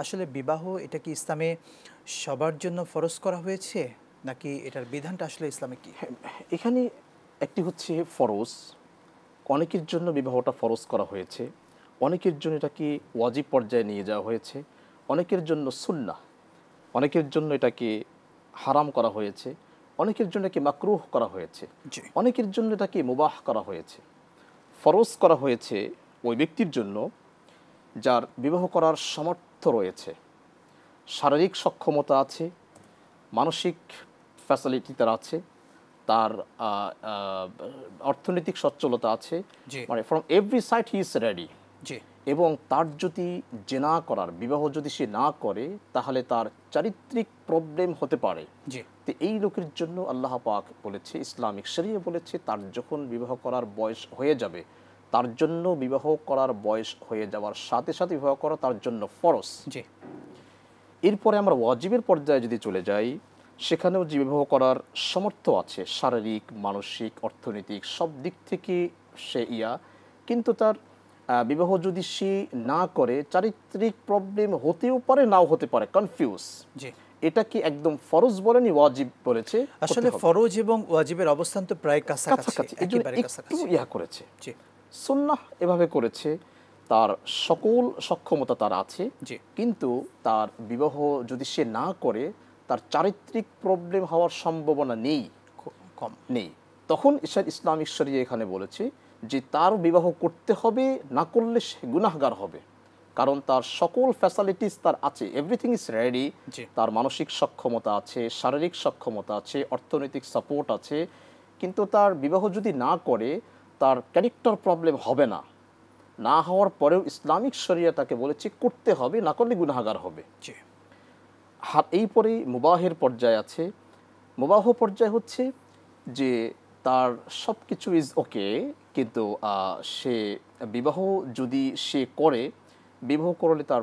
আসলে বিবাহ এটা কি ইসলামে সবার জন্য ফরজ করা হয়েছে, নাকি এটার বিধানটা আসলে ইসলামে কি? এখানে একটি হচ্ছে ফরজ, অনেকের জন্য বিবাহটা ফরজ করা হয়েছে, অনেকের জন্য এটাকে ওয়াজিব পর্যায়ে নিয়ে যাওয়া হয়েছে, অনেকের জন্য সুন্নাহ, অনেকের জন্য এটাকে হারাম করা হয়েছে, অনেকের জন্য এটাকে মাকরুহ করা হয়েছে, জি অনেকের জন্য এটাকে মুবাহ করা হয়েছে। ফরজ করা হয়েছে ওই ব্যক্তির জন্য যার বিবাহ করার সামর্থ্য রয়েছে, শারীরিক সক্ষমতা আছে, মানসিক ফ্যাসিলিটি তার আছে, তার অর্থনৈতিক সচ্ছলতা আছে, জি মানে from every side he is ready. জি এবং তার যদি জেনা করার, বিবাহ যদি সে না করে তাহলে তার চারিত্রিক প্রবলেম হতে পারে। জি তো এই লোকের জন্য আল্লাহ পাক বলেছে, ইসলামিক শরিয়া বলেছে, তার যখন বিবাহ করার বয়স হয়ে যাবে, তার জন্য বিবাহ করার বয়স হয়ে যাওয়ার সাথে সাথে বিবাহ করা তার জন্য ফরজ। জি এরপরে আমরা ওয়াজিবের পর্যায়ে যদি চলে যাই, সেখানেও যে বিবাহ করার সামর্থ্য আছে, শারীরিক, মানসিক, অর্থনৈতিক সব দিক থেকে সে কিন্তু তার বিবাহ যদি সে না করে, চারিত্রিক প্রবলেম হতেও পারে, নাও হতে পারে, কনফিউজ। জি এটা কি একদম ফরজ বলেনি, ওয়াজিব বলেছে। আসলে ফরজ এবং ওয়াজিবের অবস্থান তো প্রায় কাছাকাছি, কাছাকাছি, এই জন্য একেবারে একটু কাছাকাছি। করেছে। জি সুন্নাহ এভাবে করেছে, তার সকল সক্ষমতা তার আছে, জি কিন্তু তার বিবাহ যদি সে না করে, তার চারিত্রিক প্রবলেম হওয়ার সম্ভাবনা কম। নেই। তখন ইসলামিক শরিয়া এখানে বলেছে যে তার বিবাহ করতে হবে, না করলে সে গুনাহগার হবে। কারণ তার সকল ফ্যাসিলিটিস তার আছে, এভরিথিং ইজ রেডি। জি তার মানসিক সক্ষমতা আছে, শারীরিক সক্ষমতা আছে, অর্থনৈতিক সাপোর্ট আছে, কিন্তু তার বিবাহ যদি না করে তার ক্যারেক্টার প্রবলেম হবে না। না হওয়ার পরেও ইসলামিক শরিয়া তাকে বলেছে করতে হবে, না করলে গুনাহগার হবে। জি এই পরেই মুবাহের পর্যায়ে আছে। মুবাহ পর্যায়ে হচ্ছে যে তার সব কিছু ইজ ওকে, কিন্তু সে বিবাহ যদি সে করে, বিবাহ করলে তার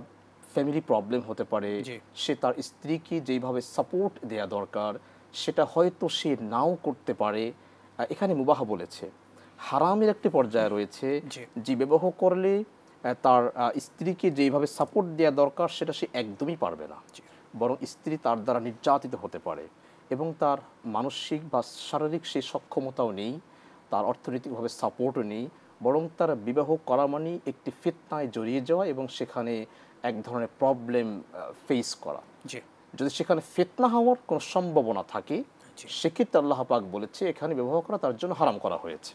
ফ্যামিলি প্রবলেম হতে পারে, জি সে তার স্ত্রীকে যেইভাবে সাপোর্ট দেয়া দরকার সেটা হয়তো সে নাও করতে পারে। এখানে মুবাহ বলেছে। হারামের একটি পর্যায়ে রয়েছে, জি যে বিবাহ করলে তার স্ত্রীকে যেইভাবে সাপোর্ট দেওয়া দরকার সেটা সে একদমই পারবে না, জি বরং স্ত্রী তার দ্বারা নির্যাতিত হতে পারে, এবং তার মানসিক বা শারীরিক সেই সক্ষমতাও নেই, তার অর্থনৈতিকভাবে সাপোর্টও নেই, বরং তার বিবাহ করা মানে একটি ফিতনায় জড়িয়ে যাওয়া এবং সেখানে এক ধরনের প্রবলেম ফেস করা। জি যদি সেখানে ফিতনা হওয়ার কোনো সম্ভাবনা থাকে, জি সেক্ষেত্রে আল্লাহ পাক বলেছে এখানে বিবাহ করা তার জন্য হারাম করা হয়েছে।